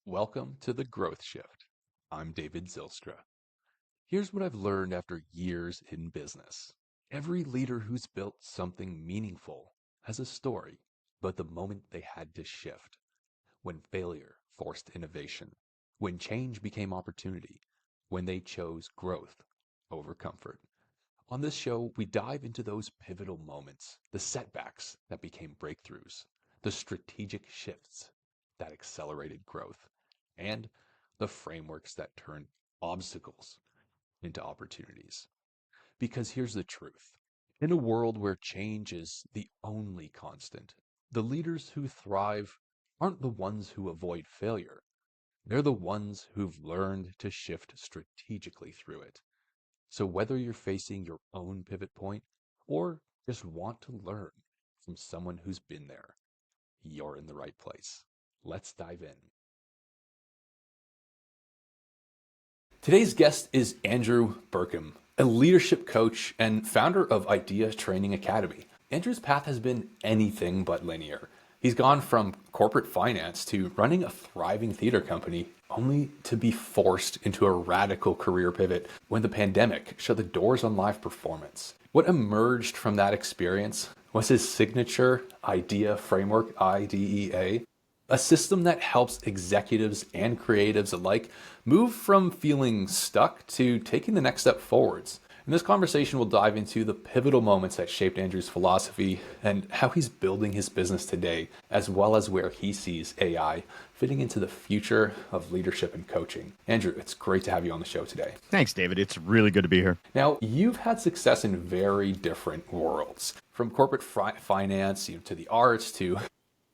Welcome to the Growth Shift. I'm David Zilstra. Here's what I've learned after years in business. Every leader who's built something meaningful has a story, but the moment they had to shift, when failure forced innovation, when change became opportunity, when they chose growth over comfort. On this show, we dive into those pivotal moments, the setbacks that became breakthroughs, the strategic shifts that accelerated growth, and the frameworks that turn obstacles into opportunities. Because here's the truth. In a world where change is the only constant, the leaders who thrive aren't the ones who avoid failure. They're the ones who've learned to shift strategically through it. So whether you're facing your own pivot point or just want to learn from someone who's been there, you're in the right place. Let's dive in. Today's guest is Andrew Burkum, a leadership coach and founder of Idea Training Academy. Andrew's path has been anything but linear. He's gone from corporate finance to running a thriving theater company, only to be forced into a radical career pivot when the pandemic shut the doors on live performance. What emerged from that experience was his signature IDEA framework, IDEA, a system that helps executives and creatives alike move from feeling stuck to taking the next step forwards. In this conversation, we'll dive into the pivotal moments that shaped Andrew's philosophy and how he's building his business today, as well as where he sees AI fitting into the future of leadership and coaching. Andrew, it's great to have you on the show today. Thanks, David. It's really good to be here. Now, you've had success in very different worlds, from corporate finance to the arts to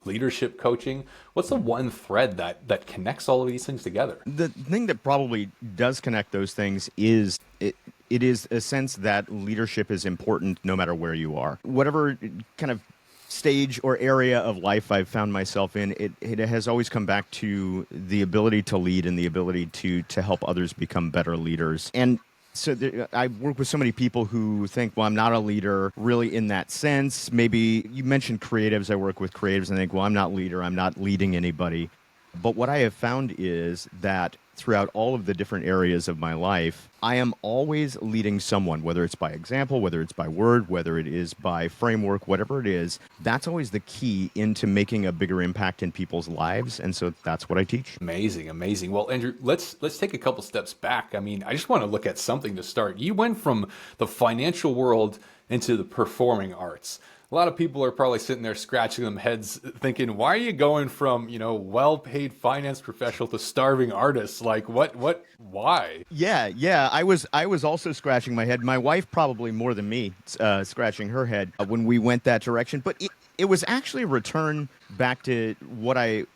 leadership coaching. What's the one thread that connects all of these things together? The thing that probably does connect those things is it is a sense that leadership is important no matter where you are. Whatever kind of stage or area of life I've found myself in, it has always come back to the ability to lead and the ability to help others become better leaders. And so I work with so many people who think, well, I'm not a leader really in that sense. Maybe you mentioned creatives. I work with creatives and think, well, I'm not leader. I'm not leading anybody. But what I have found is that throughout all of the different areas of my life, I am always leading someone, whether it's by example, whether it's by word, whether it is by framework, whatever it is. That's always the key into making a bigger impact in people's lives. And so that's what I teach. Amazing, amazing. Well, Andrew, let's take a couple steps back. I mean, I just want to look at something to start. You went from the financial world into the performing arts. A lot of people are probably sitting there scratching their heads thinking, why are you going from, well-paid finance professional to starving artists? Like why? Yeah. I was also scratching my head. My wife probably more than me, scratching her head when we went that direction. But it was actually a return back to what I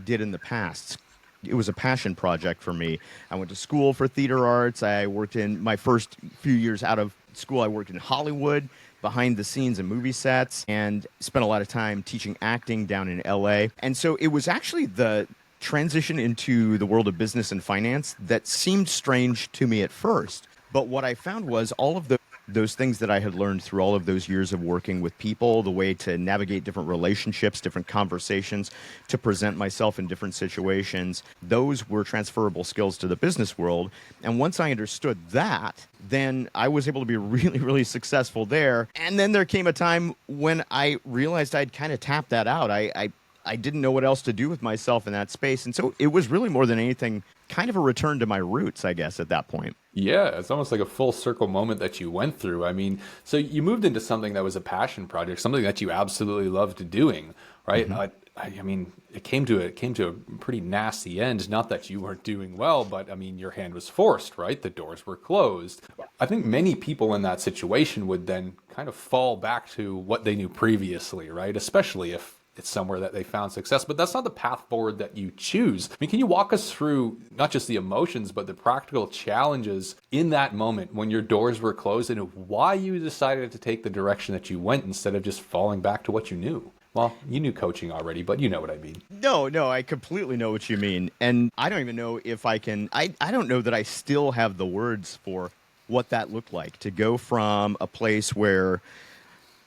did in the past. It was a passion project for me. I went to school for theater arts. I worked in my first few years out of school. I worked in Hollywood, behind the scenes and movie sets, and spent a lot of time teaching acting down in LA. And so it was actually the transition into the world of business and finance that seemed strange to me at first. But what I found was all of those things that I had learned through all of those years of working with people, the way to navigate different relationships, different conversations, to present myself in different situations, those were transferable skills to the business world. And once I understood that, then I was able to be really, really successful there. And then there came a time when I realized I'd kind of tapped that out. I didn't know what else to do with myself in that space. And so it was really more than anything kind of a return to my roots, I guess, at that point. Yeah, it's almost like a full circle moment that you went through. I mean, so you moved into something that was a passion project, something that you absolutely loved doing, right? Mm-hmm. I mean, it came to a pretty nasty end. Not that you weren't doing well, but I mean, your hand was forced, right? The doors were closed. I think many people in that situation would then kind of fall back to what they knew previously, right? Especially if it's somewhere that they found success, but that's not the path forward that you choose. I mean, can you walk us through not just the emotions, but the practical challenges in that moment when your doors were closed and why you decided to take the direction that you went instead of just falling back to what you knew? Well, you knew coaching already, but you know what I mean. No, I completely know what you mean. And I don't even know if I can, I don't know that I still have the words for what that looked like to go from a place where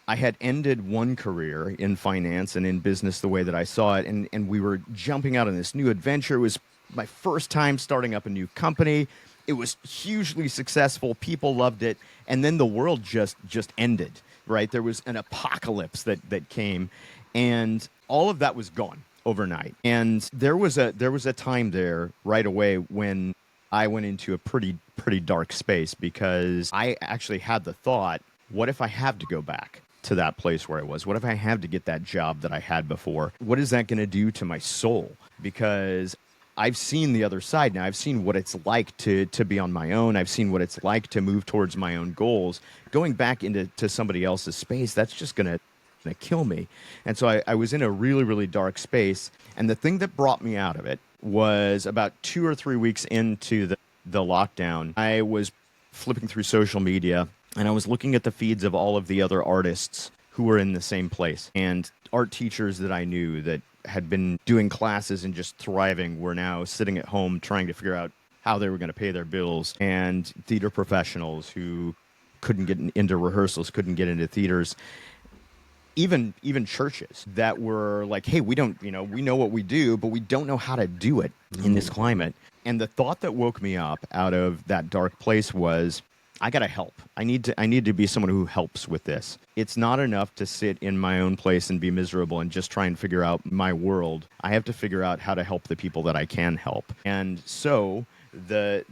I had ended one career in finance and in business the way that I saw it, and we were jumping out on this new adventure. It was my first time starting up a new company. It was hugely successful. People loved it, and then the world just ended. Right, there was an apocalypse that came, and all of that was gone overnight. And there was a time there right away when I went into a pretty dark space, because I actually had the thought, what if I have to go back to that place where I was? What if I have to get that job that I had before? What is that going to do to my soul? Because I've seen the other side now. I've seen what it's like to be on my own. I've seen what it's like to move towards my own goals. Going back into somebody else's space, that's just gonna kill me. And so I was in a really, really dark space. And the thing that brought me out of it was about 2 or 3 weeks into the lockdown. I was flipping through social media, and I was looking at the feeds of all of the other artists who were in the same place. And art teachers that I knew that had been doing classes and just thriving were now sitting at home trying to figure out how they were going to pay their bills. And theater professionals who couldn't get into rehearsals, couldn't get into theaters. Even churches that were like, hey, we know what we do, but we don't know how to do it in this climate. And the thought that woke me up out of that dark place was, I got to help. I need to be someone who helps with this. It's not enough to sit in my own place and be miserable and just try and figure out my world. I have to figure out how to help the people that I can help. And so the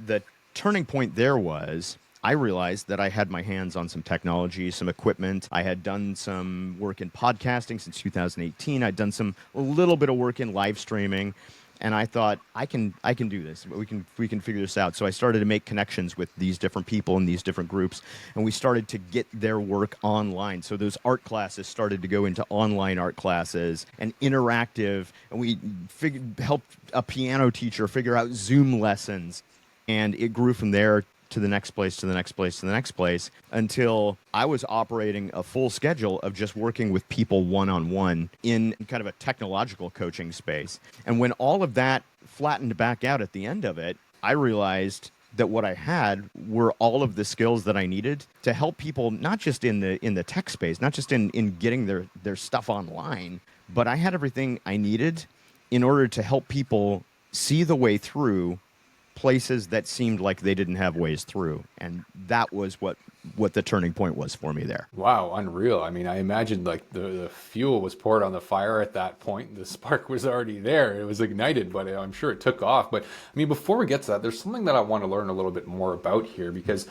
turning point there was, I realized that I had my hands on some technology, some equipment. I had done some work in podcasting since 2018. I'd done a little bit of work in live streaming. And I thought, I can do this. We can figure this out. So I started to make connections with these different people in these different groups, and we started to get their work online. So those art classes started to go into online art classes and interactive, and we helped a piano teacher figure out Zoom lessons, and it grew from there to the next place, to the next place, to the next place, until I was operating a full schedule of just working with people one-on-one in kind of a technological coaching space. And when all of that flattened back out at the end of it, I realized that what I had were all of the skills that I needed to help people, not just in the tech space, not just in getting their stuff online, but I had everything I needed in order to help people see the way through places that seemed like they didn't have ways through. And that was what the turning point was for me there. Wow, unreal. I mean, I imagine like the fuel was poured on the fire at that point. The spark was already there. It was ignited, but I'm sure it took off. But I mean, before we get to that, there's something that I want to learn a little bit more about here, because,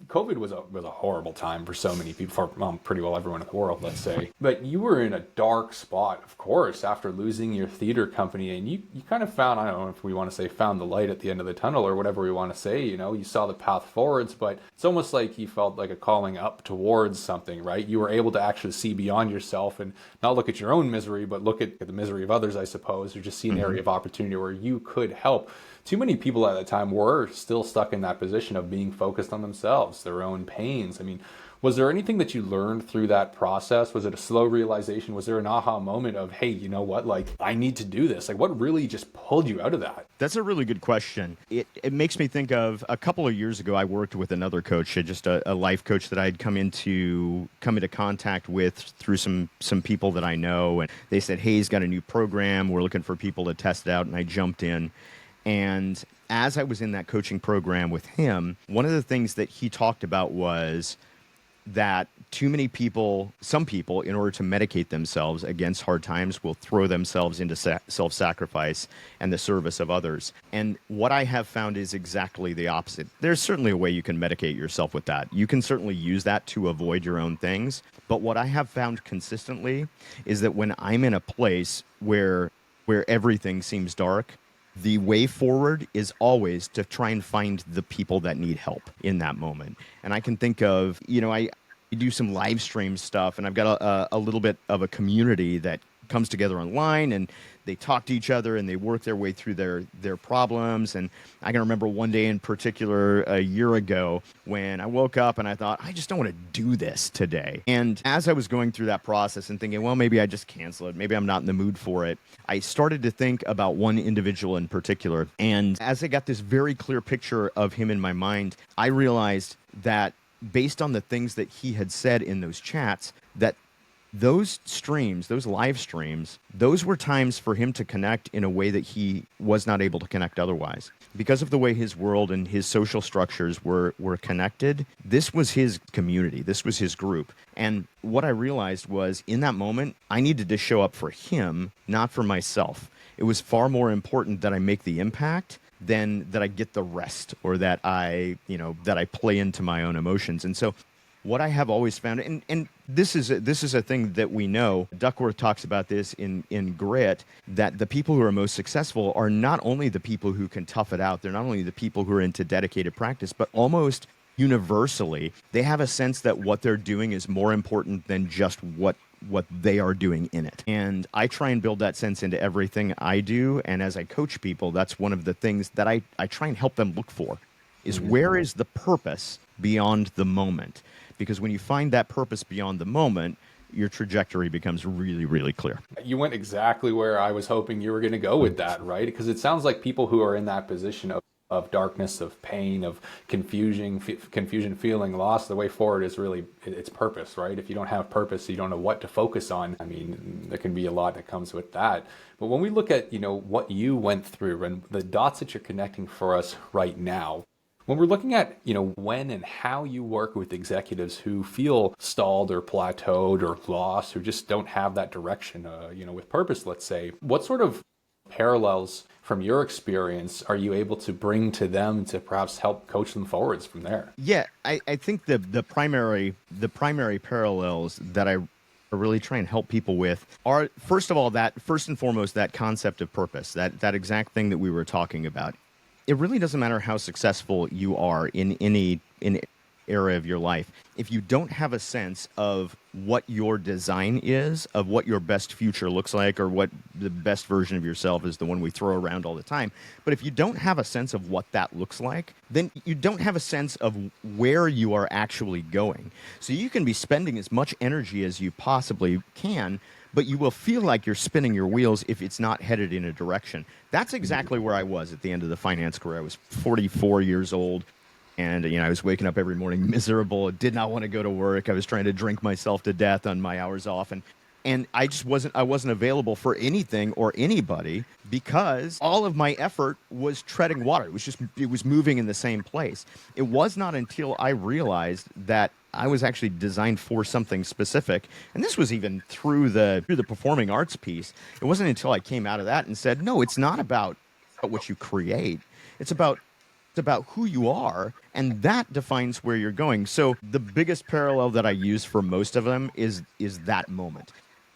COVID was a horrible time for so many people, for pretty well everyone in the world, let's say. But you were in a dark spot, of course, after losing your theater company, and you kind of found, I don't know if we want to say found the light at the end of the tunnel or whatever we want to say, you saw the path forwards, but it's almost like you felt like a calling up towards something, right? You were able to actually see beyond yourself and not look at your own misery, but look at the misery of others, I suppose, or just see an area of opportunity where you could help. Too many people at the time were still stuck in that position of being focused on themselves, their own pains. I mean, was there anything that you learned through that process? Was it a slow realization? Was there an aha moment of, hey, you know what, like, I need to do this? Like, what really just pulled you out of that? That's a really good question. It makes me think of a couple of years ago, I worked with another coach, just a life coach that I'd come into contact with through some people that I know. And they said, hey, he's got a new program. We're looking for people to test it out. And I jumped in. And as I was in that coaching program with him, one of the things that he talked about was that some people, in order to medicate themselves against hard times, will throw themselves into self-sacrifice and the service of others. And what I have found is exactly the opposite. There's certainly a way you can medicate yourself with that. You can certainly use that to avoid your own things. But what I have found consistently is that when I'm in a place where everything seems dark, the way forward is always to try and find the people that need help in that moment. And I can think of, I do some live stream stuff, and I've got a little bit of a community that comes together online, and they talk to each other and they work their way through their problems. And I can remember one day in particular a year ago when I woke up and I thought, I just don't want to do this today. And as I was going through that process and thinking, well, maybe I just cancel it, maybe I'm not in the mood for it, I started to think about one individual in particular. And as I got this very clear picture of him in my mind, I realized that based on the things that he had said in those chats, that those streams, those live streams, those were times for him to connect in a way that he was not able to connect otherwise. Because of the way his world and his social structures were connected, this was his community, this was his group. And what I realized was in that moment, I needed to show up for him, not for myself. It was far more important that I make the impact than that I get the rest, or that that I play into my own emotions. And so what I have always found, and this is a thing that we know. Duckworth talks about this in Grit, that the people who are most successful are not only the people who can tough it out, they're not only the people who are into dedicated practice, but almost universally, they have a sense that what they're doing is more important than just what they are doing in it. And I try and build that sense into everything I do. And as I coach people, that's one of the things that I try and help them look for, is where is the purpose beyond the moment? Because when you find that purpose beyond the moment, your trajectory becomes really, really clear. You went exactly where I was hoping you were going to go with that, right? Because it sounds like people who are in that position of darkness, of pain, of confusion, feeling lost, the way forward is really, it's purpose, right? If you don't have purpose, you don't know what to focus on. I mean, there can be a lot that comes with that. But when we look at, what you went through and the dots that you're connecting for us right now, when we're looking at, when and how you work with executives who feel stalled or plateaued or lost, or just don't have that direction, with purpose, let's say, what sort of parallels from your experience are you able to bring to them to perhaps help coach them forwards from there? Yeah, I think the primary parallels that I really try and help people with are, first and foremost, that concept of purpose, that exact thing that we were talking about. It really doesn't matter how successful you are in any area of your life. If you don't have a sense of what your design is, of what your best future looks like, or what the best version of yourself is, the one we throw around all the time. But if you don't have a sense of what that looks like, then you don't have a sense of where you are actually going. So you can be spending as much energy as you possibly can, but you will feel like you're spinning your wheels if it's not headed in a direction. That's exactly where I was at the end of the finance career. I was 44 years old, and I was waking up every morning miserable. Did not want to go to work. I was trying to drink myself to death on my hours off, and I just wasn't available for anything or anybody, because all of my effort was treading water. It was moving in the same place. It was not until I realized that I was actually designed for something specific, and this was even through the performing arts piece. It wasn't until I came out of that and said, no, it's not about what you create. It's about who you are, and that defines where you're going. So the biggest parallel that I use for most of them is that moment.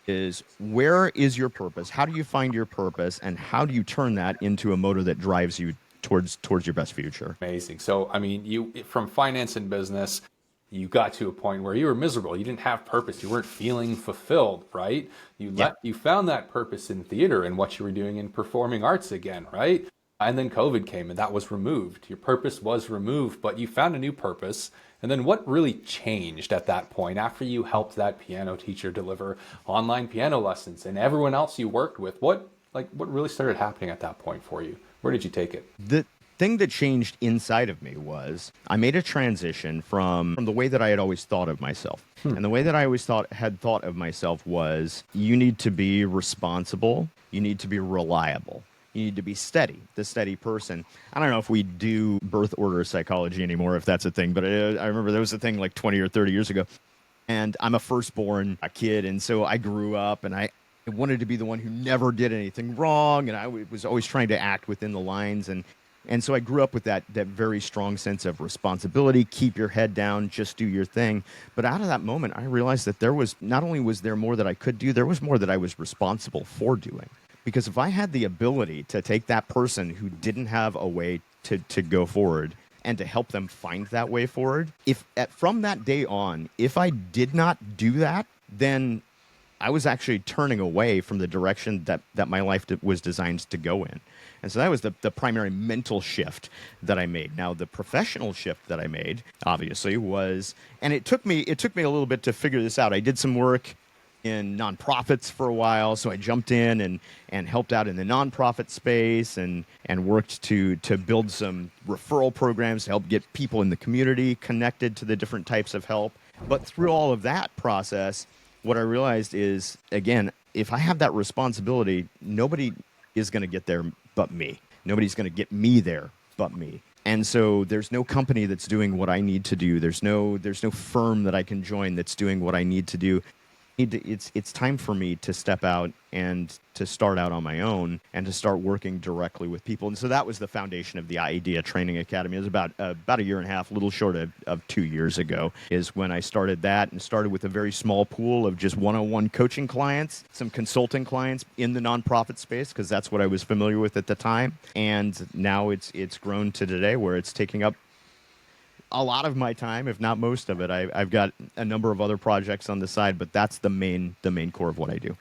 Is where is your purpose? How do you find your purpose, and how do you turn that into a motor that drives you towards your best future? Amazing. So, I mean, you, from finance and business, you got to a point where you were miserable. You didn't have purpose. You weren't feeling fulfilled, right? You found that purpose in theater and what you were doing in performing arts again, right? And then COVID came and that was removed. Your purpose was removed, but you found a new purpose. And then what really changed at that point after you helped that piano teacher deliver online piano lessons and everyone else you worked with? What really started happening at that point for you? Where did you take it? The thing that changed inside of me was I made a transition from the way that I had always thought of myself. And the way that I always had thought of myself was, you need to be responsible, you need to be reliable. You need to be steady, the steady person. I don't know if we do birth order psychology anymore, if that's a thing, but I remember there was a thing like 20 or 30 years ago. And I'm a firstborn kid, and so I grew up, and I wanted to be the one who never did anything wrong, and I was always trying to act within the lines. And so I grew up with that very strong sense of responsibility, keep your head down, just do your thing. But out of that moment, I realized that there was, not only was there more that I could do, there was more that I was responsible for doing. Because if I had the ability to take that person who didn't have a way to go forward and to help them find that way forward, from that day on, if I did not do that, then I was actually turning away from the direction that my life was designed to go in. And so that was the primary mental shift that I made. Now, the professional shift that I made, obviously, was, and it took me a little bit to figure this out. I did some work in nonprofits for a while, so I jumped in and helped out in the nonprofit space and worked to build some referral programs to help get people in the community connected to the different types of help. But through all of that process, what I realized is, again, if I have that responsibility, nobody is going to get there but me. Nobody's going to get me there but me. And so there's no company that's doing what I need to do. There's no firm that I can join that's doing what I need to do. It's time for me to step out and to start out on my own and to start working directly with people. And so that was the foundation of the Idea Training Academy. It was about a year and a half, a little short of 2 years ago, is when I started that, and started with a very small pool of just one-on-one coaching clients, some consulting clients in the nonprofit space, because that's what I was familiar with at the time. And now it's grown to today where it's taking up a lot of my time, if not most of it. I've got a number of other projects on the side, but that's the main core of what I do.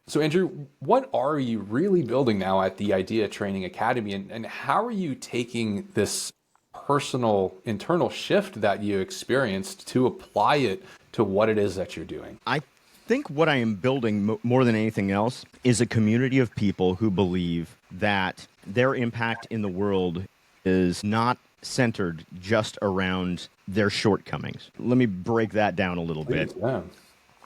So Andrew, what are you really building now at the Idea Training Academy, and how are you taking this personal internal shift that you experienced to apply it to what it is that you're doing? I think what I am building more than anything else is a community of people who believe that their impact in the world is not centered just around their shortcomings. Let me break that down a little bit. Yeah.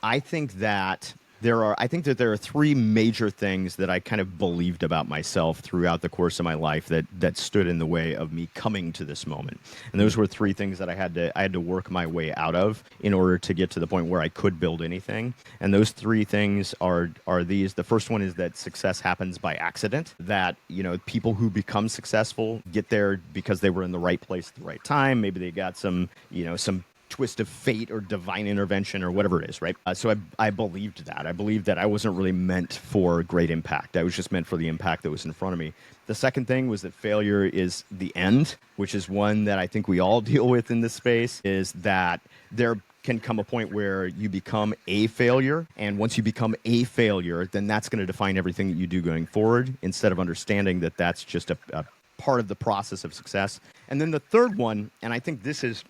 I think that there are three major things that I kind of believed about myself throughout the course of my life that stood in the way of me coming to this moment. And those were three things that I had to work my way out of in order to get to the point where I could build anything. And those three things are these. The first one is that success happens by accident, that, people who become successful get there because they were in the right place at the right time. Maybe they got some twist of fate or divine intervention or whatever it is, right? So I believed that. I believed that I wasn't really meant for great impact. I was just meant for the impact that was in front of me. The second thing was that failure is the end, which is one that I think we all deal with in this space, is that there can come a point where you become a failure. And once you become a failure, then that's going to define everything that you do going forward, instead of understanding that that's just a part of the process of success. And then the third one, and I think this is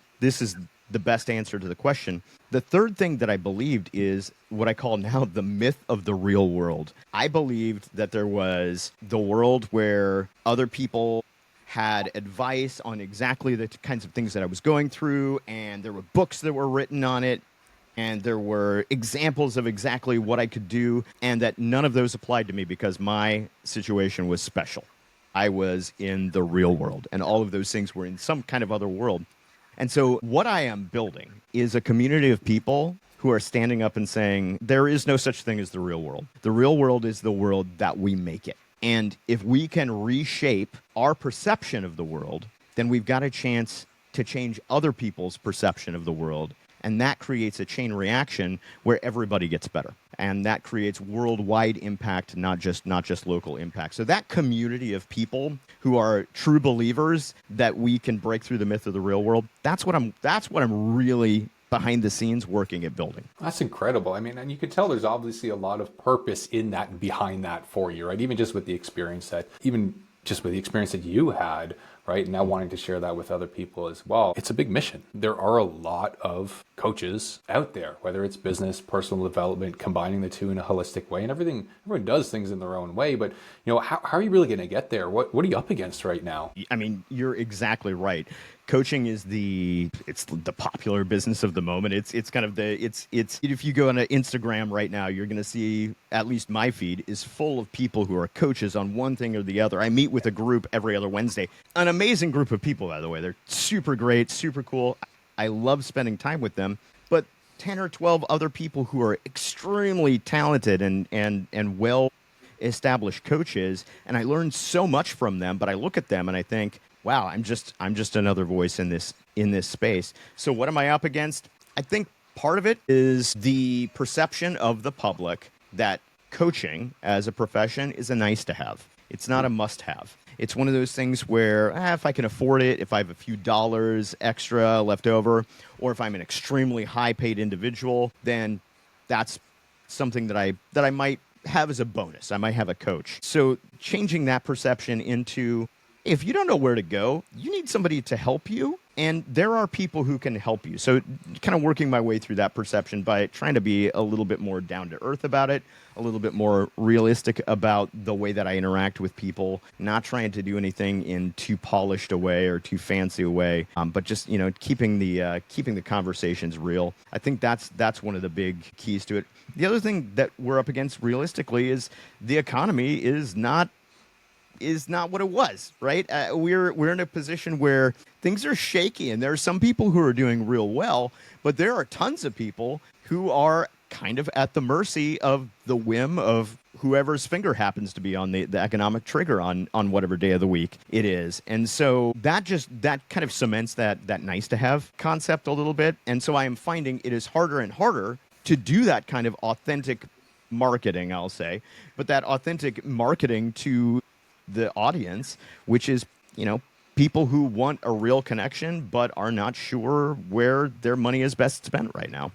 the best answer to the question. The third thing that I believed is what I call now the myth of the real world. I believed that there was the world where other people had advice on exactly the kinds of things that I was going through, and there were books that were written on it, and there were examples of exactly what I could do, and that none of those applied to me because my situation was special. I was in the real world, and all of those things were in some kind of other world. And so what I am building is a community of people who are standing up and saying, there is no such thing as the real world. The real world is the world that we make it. And if we can reshape our perception of the world, then we've got a chance to change other people's perception of the world. And that creates a chain reaction where everybody gets better. And that creates worldwide impact, not just local impact. So that community of people who are true believers that we can break through the myth of the real world, that's what I'm really behind the scenes working at building. That's incredible. I mean, and you can tell there's obviously a lot of purpose in that and behind that for you, right? Even just with the experience that you had, right? Now wanting to share that with other people as well. It's a big mission. There are a lot of coaches out there, whether it's business, personal development, combining the two in a holistic way, and everyone does things in their own way. But, how are you really going to get there? What are you up against right now? I mean, you're exactly right. Coaching is the popular business of the moment. It's kind of it's if you go on Instagram right now, you're going to see, at least my feed is full of people who are coaches on one thing or the other. I meet with a group every other Wednesday. An amazing group of people, by the way. They're super great, super cool. I love spending time with them. But 10 or 12 other people who are extremely talented and well established coaches, and I learn so much from them, but I look at them and I think, wow, I'm just another voice in this space. So what am I up against? I think part of it is the perception of the public that coaching as a profession is a nice to have. It's not a must have. It's one of those things where if I can afford it, if I have a few dollars extra left over, or if I'm an extremely high paid individual, then that's something that I might have as a bonus. I might have a coach. So changing that perception into if you don't know where to go, you need somebody to help you. And there are people who can help you. So, kind of working my way through that perception by trying to be a little bit more down to earth about it, a little bit more realistic about the way that I interact with people, not trying to do anything in too polished a way or too fancy a way, but just keeping the conversations real. I think that's one of the big keys to it. The other thing that we're up against realistically is the economy is not what it was, right? We're in a position where things are shaky, and there are some people who are doing real well, but there are tons of people who are kind of at the mercy of the whim of whoever's finger happens to be on the economic trigger on whatever day of the week it is. And so that kind of cements that nice to have concept a little bit. And so I am finding it is harder and harder to do that kind of authentic marketing, I'll say, but that authentic marketing to the audience, which is, people who want a real connection but are not sure where their money is best spent right now.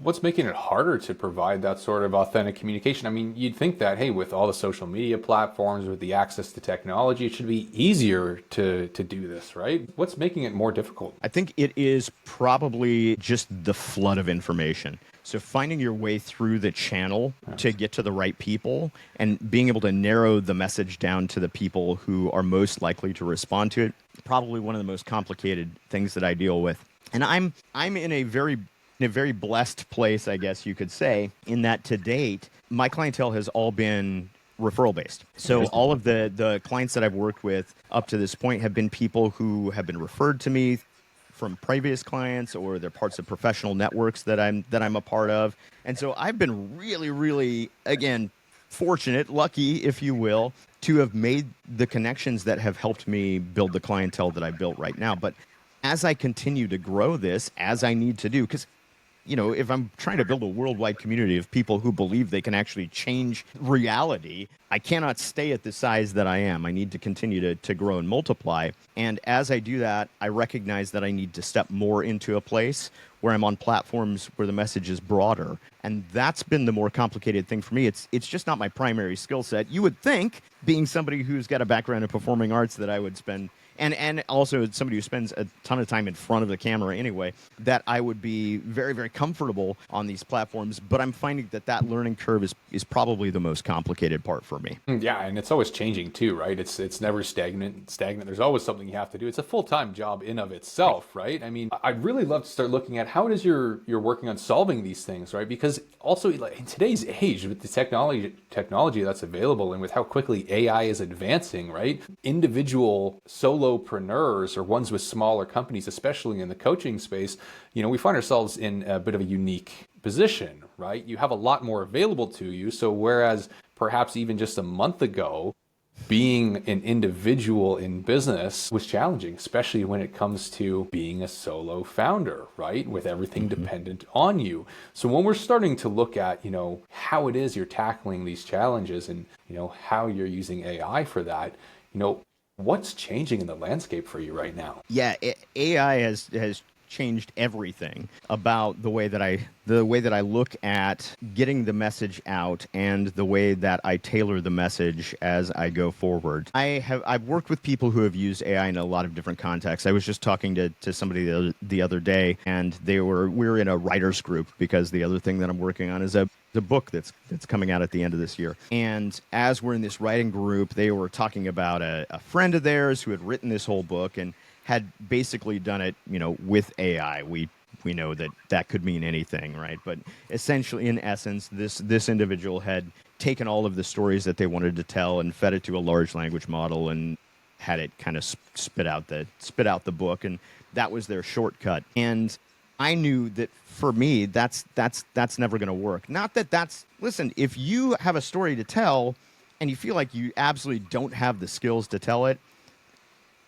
What's making it harder to provide that sort of authentic communication? I mean, you'd think that, hey, with all the social media platforms, with the access to technology, it should be easier to do this, right? What's making it more difficult? I think it is probably just the flood of information. So finding your way through the channel to get to the right people and being able to narrow the message down to the people who are most likely to respond to it, probably one of the most complicated things that I deal with. And I'm in a very blessed place, I guess you could say, in that to date, my clientele has all been referral based. So all of the clients that I've worked with up to this point have been people who have been referred to me from previous clients, or they're parts of professional networks that I'm a part of. And so I've been really, really, again, fortunate, lucky, if you will, to have made the connections that have helped me build the clientele that I built right now. But as I continue to grow this, as I need to do, because if I'm trying to build a worldwide community of people who believe they can actually change reality, I cannot stay at the size that I am. I need to continue to grow and multiply. And as I do that, I recognize that I need to step more into a place where I'm on platforms where the message is broader. And that's been the more complicated thing for me. It's just not my primary skill set. You would think, being somebody who's got a background in performing arts, that I would spend and also somebody who spends a ton of time in front of the camera anyway, that I would be very, very comfortable on these platforms. But I'm finding that learning curve is probably the most complicated part for me. Yeah, and it's always changing too, right? It's never stagnant. There's always something you have to do. It's a full-time job in of itself, right? I mean, I'd really love to start looking at how it is you're working on solving these things, right? Because also, like, in today's age, with the technology that's available and with how quickly AI is advancing, right? Individual solopreneurs, or ones with smaller companies, especially in the coaching space, we find ourselves in a bit of a unique position, right? You have a lot more available to you. So whereas perhaps even just a month ago, being an individual in business was challenging, especially when it comes to being a solo founder, right? With everything dependent on you. So when we're starting to look at, how it is you're tackling these challenges and, how you're using AI for that, what's changing in the landscape for you right now? Yeah, AI has changed everything about the way that I look at getting the message out and the way that I tailor the message as I go forward. I've worked with people who have used AI in a lot of different contexts. I was just talking to somebody the other day, and we were in a writers group, because the other thing that I'm working on is the book that's coming out at the end of this year. And as we're in this writing group, they were talking about a friend of theirs who had written this whole book and had basically done it, with AI. We know that could mean anything, right? But essentially, in essence, this individual had taken all of the stories that they wanted to tell and fed it to a large language model and had it kind of spit out the book, and that was their shortcut. And I knew that for me, that's never going to work. Not that listen, if you have a story to tell and you feel like you absolutely don't have the skills to tell it,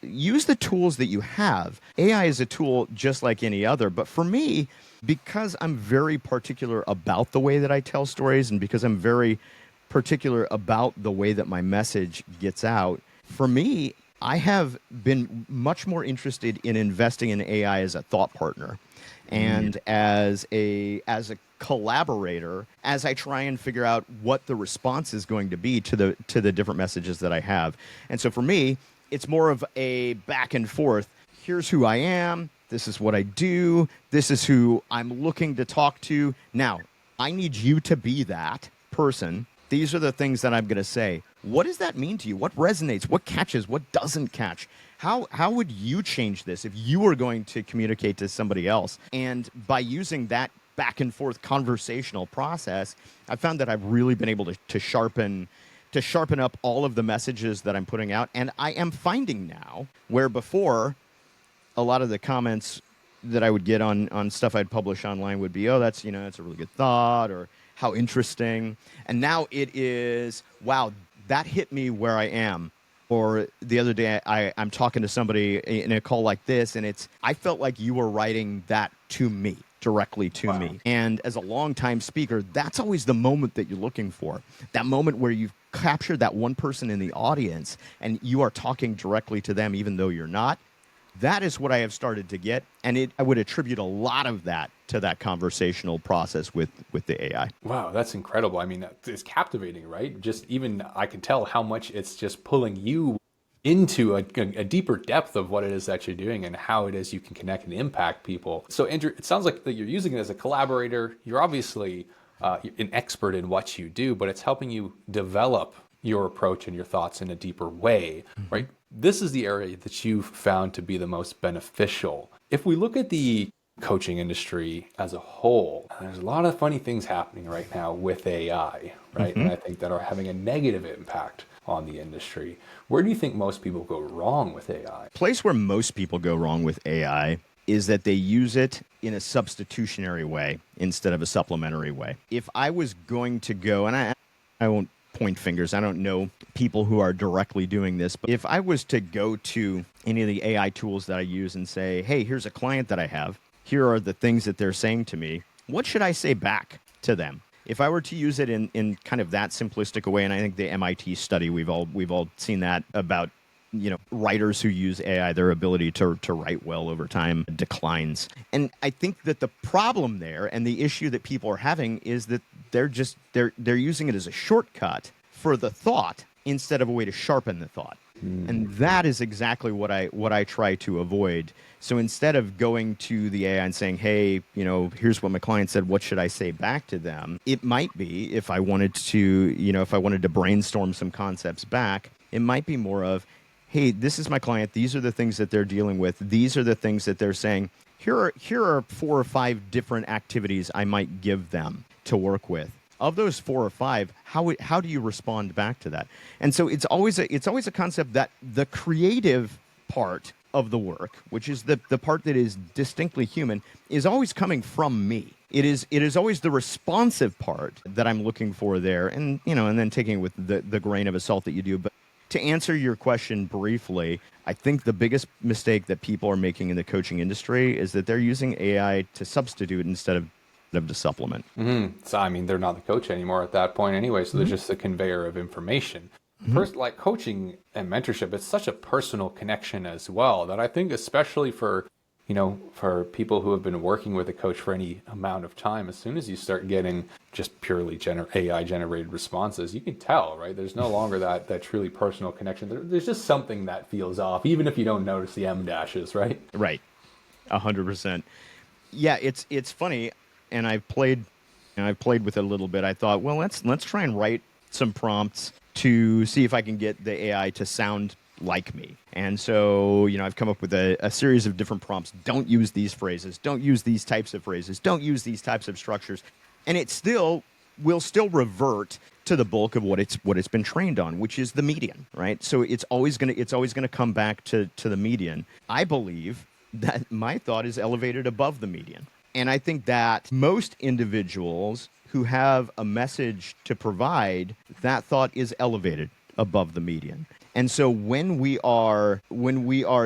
use the tools that you have. AI is a tool just like any other. But for me, because I'm very particular about the way that I tell stories, and because I'm very particular about the way that my message gets out, for me, I have been much more interested in investing in AI as a thought partner and as a collaborator, as I try and figure out what the response is going to be to the different messages that I have. And so for me, it's more of a back and forth. Here's who I am. This is what I do. This is who I'm looking to talk to. Now, I need you to be that person. These are the things that I'm going to say. What does that mean to you? What resonates? What catches? What doesn't catch? How would you change this if you were going to communicate to somebody else? And by using that back and forth conversational process, I found that I've really been able to sharpen up all of the messages that I'm putting out. And I am finding now where before a lot of the comments that I would get on stuff I'd publish online would be, oh, that's a really good thought, or how interesting. And now it is, wow, that hit me where I am. Or the other day I'm talking to somebody in a call like this, and I felt like you were writing that to me, directly to me. And as a longtime speaker, that's always the moment that you're looking for. That moment where you've captured that one person in the audience and you are talking directly to them even though you're not. That is what I have started to get, and I would attribute a lot of that to that conversational process with the AI. Wow, that's incredible. I mean, it's captivating, right? Just even I can tell how much it's just pulling you into a deeper depth of what it is that you're doing and how it is you can connect and impact people. So, Andrew, it sounds like that you're using it as a collaborator. You're obviously an expert in what you do, but it's helping you develop your approach and your thoughts in a deeper way, right? This is the area that you've found to be the most beneficial. If we look at the coaching industry as a whole, there's a lot of funny things happening right now with AI, right? And I think that are having a negative impact on the industry. Where do you think most people go wrong with AI? Place where most people go wrong with AI is that they use it in a substitutionary way instead of a supplementary way. If I was going to go, and I won't point fingers, I don't know people who are directly doing this, but if I was to go to any of the AI tools that I use and say, hey, here's a client that I have, here are the things that they're saying to me, what should I say back to them? If I were to use it in kind of that simplistic a way, and I think the MIT study, we've all seen that about writers who use AI, their ability to write well over time declines. And I think that the problem there and the issue that people are having is that they're using it as a shortcut for the thought instead of a way to sharpen the thought. And that is exactly what I try to avoid. So instead of going to the AI and saying, hey, here's what my client said, what should I say back to them? It might be, if I wanted to brainstorm some concepts back, it might be more of, hey, this is my client. These are the things that they're dealing with. These are the things that they're saying. Here are 4 or 5 different activities I might give them to work with. Of those 4 or 5, how do you respond back to that? And so it's always a concept that the creative part of the work, which is the part that is distinctly human, is always coming from me. It is always the responsive part that I'm looking for there, and then taking it with the grain of salt that you do. But to answer your question briefly, I think the biggest mistake that people are making in the coaching industry is that they're using AI to substitute instead of to supplement. So, I mean, they're not the coach anymore at that point anyway, so they're just a conveyor of information. Like coaching and mentorship, it's such a personal connection as well that I think especially for people who have been working with a coach for any amount of time, as soon as you start getting just purely AI generated responses, you can tell, right? There's no longer that truly personal connection. There's just something that feels off, even if you don't notice the M dashes, right? Right. 100%. Yeah, it's funny, and I've played with it a little bit. I thought, well, let's try and write some prompts to see if I can get the AI to sound like me. And so, I've come up with a series of different prompts. Don't use these phrases. Don't use these types of phrases. Don't use these types of structures. And it will still revert to the bulk of what it's been trained on, which is the median, right? So it's always gonna come back to the median. I believe that my thought is elevated above the median. And I think that most individuals who have a message to provide, that thought is elevated above the median. And so when we are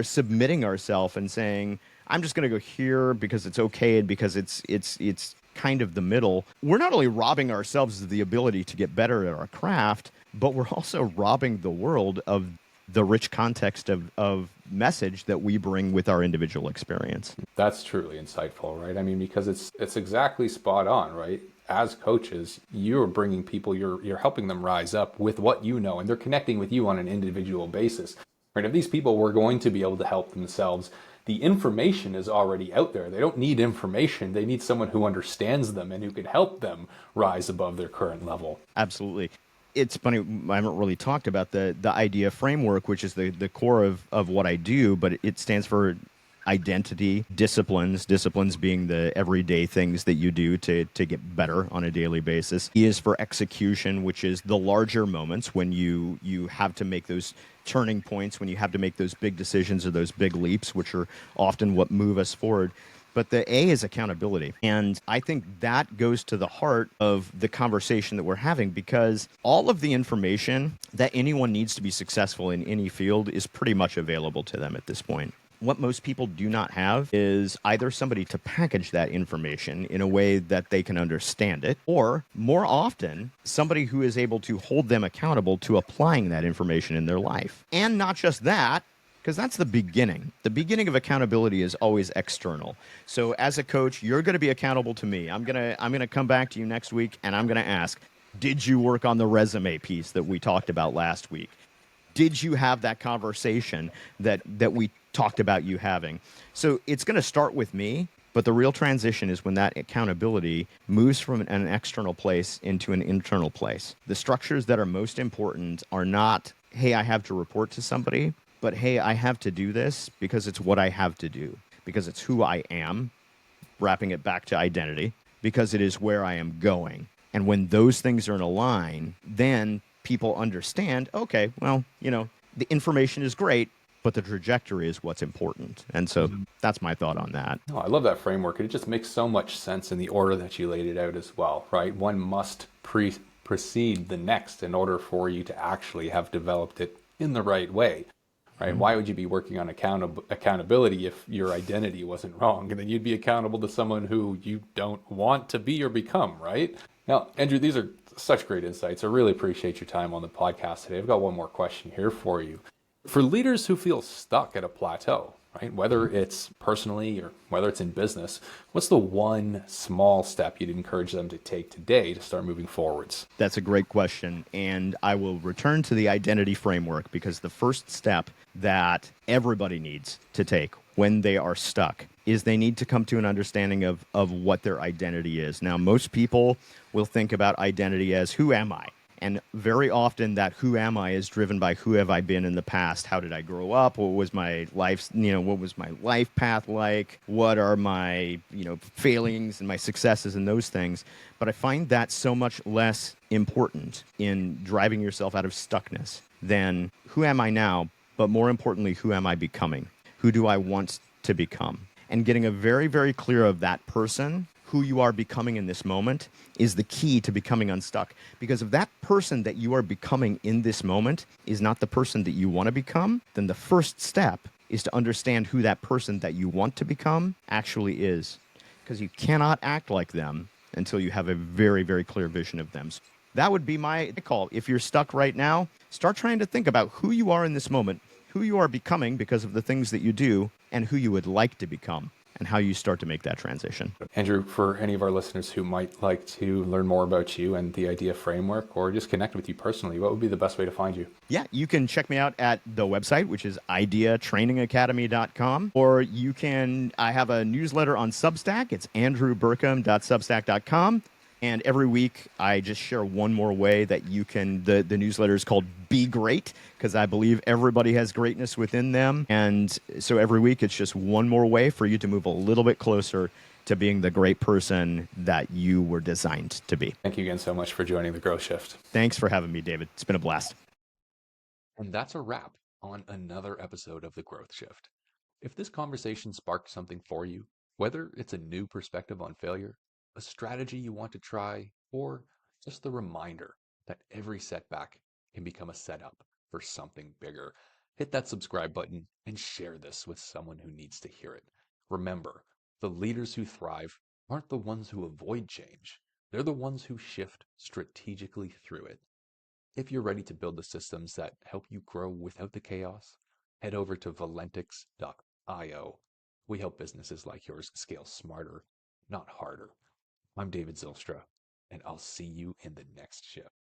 submitting ourselves and saying, I'm just going to go here because it's okay and because it's kind of the middle, we're not only robbing ourselves of the ability to get better at our craft, but we're also robbing the world of the rich context of message that we bring with our individual experience. That's truly insightful, right? I mean, because it's exactly spot on, right? As coaches, you're bringing people, you're helping them rise up with what you know, and they're connecting with you on an individual basis. right? If these people were going to be able to help themselves, the information is already out there. They don't need information. They need someone who understands them and who can help them rise above their current level. Absolutely. It's funny, I haven't really talked about the idea framework, which is the core of what I do, but it stands for identity, disciplines being the everyday things that you do to get better on a daily basis. E is for execution, which is the larger moments when you have to make those turning points, when you have to make those big decisions or those big leaps, which are often what move us forward. But the A is accountability. And I think that goes to the heart of the conversation that we're having, because all of the information that anyone needs to be successful in any field is pretty much available to them at this point. What most people do not have is either somebody to package that information in a way that they can understand it, or more often, somebody who is able to hold them accountable to applying that information in their life. And not just that, because that's the beginning. The beginning of accountability is always external. So as a coach, you're going to be accountable to me. I'm going to come back to you next week and I'm going to ask, did you work on the resume piece that we talked about last week? Did you have that conversation that we talked about you having? So it's going to start with me, but the real transition is when that accountability moves from an external place into an internal place. The structures that are most important are not, hey, I have to report to somebody, but hey, I have to do this because it's what I have to do, because it's who I am, wrapping it back to identity, because it is where I am going. And when those things are in a line, then people understand, okay, well, the information is great, but the trajectory is what's important. And so that's my thought on that. Oh, I love that framework. It just makes so much sense in the order that you laid it out as well, right? One must precede the next in order for you to actually have developed it in the right way, right? Why would you be working on accountability if your identity wasn't wrong? And then you'd be accountable to someone who you don't want to be or become, right? Now, Andrew, these are such great insights. I really appreciate your time on the podcast today. I've got one more question here for you. For leaders who feel stuck at a plateau, right, whether it's personally or whether it's in business, what's the one small step you'd encourage them to take today to start moving forwards? That's a great question. And I will return to the identity framework, because the first step that everybody needs to take when they are stuck is they need to come to an understanding of what their identity is. Now, most people will think about identity as, who am I? And very often that who am I is driven by who have I been in the past? How did I grow up? What was my life, what was my life path like? What are my, failings and my successes and those things? But I find that so much less important in driving yourself out of stuckness than who am I now, but more importantly, who am I becoming? Who do I want to become? And getting a very, very clear of that person, who you are becoming in this moment, is the key to becoming unstuck. Because if that person that you are becoming in this moment is not the person that you want to become, then the first step is to understand who that person that you want to become actually is. Because you cannot act like them until you have a very, very clear vision of them. So that would be my call. If you're stuck right now, start trying to think about who you are in this moment, who you are becoming because of the things that you do, and who you would like to become, and how you start to make that transition. Andrew, for any of our listeners who might like to learn more about you and the idea framework, or just connect with you personally, what would be the best way to find you? Yeah, you can check me out at the website, which is ideatrainingacademy.com, or I have a newsletter on Substack. It's andrewburkum.substack.com. And every week, I just share one more way that you can, the newsletter is called Be Great, because I believe everybody has greatness within them. And so every week, it's just one more way for you to move a little bit closer to being the great person that you were designed to be. Thank you again so much for joining the Growth Shift. Thanks for having me, David. It's been a blast. And that's a wrap on another episode of the Growth Shift. If this conversation sparked something for you, whether it's a new perspective on failure, a strategy you want to try, or just the reminder that every setback can become a setup for something bigger, hit that subscribe button and share this with someone who needs to hear it. Remember, the leaders who thrive aren't the ones who avoid change. They're the ones who shift strategically through it. If you're ready to build the systems that help you grow without the chaos, head over to valentix.io. We help businesses like yours scale smarter, not harder. I'm David Zylstra, and I'll see you in the next shift.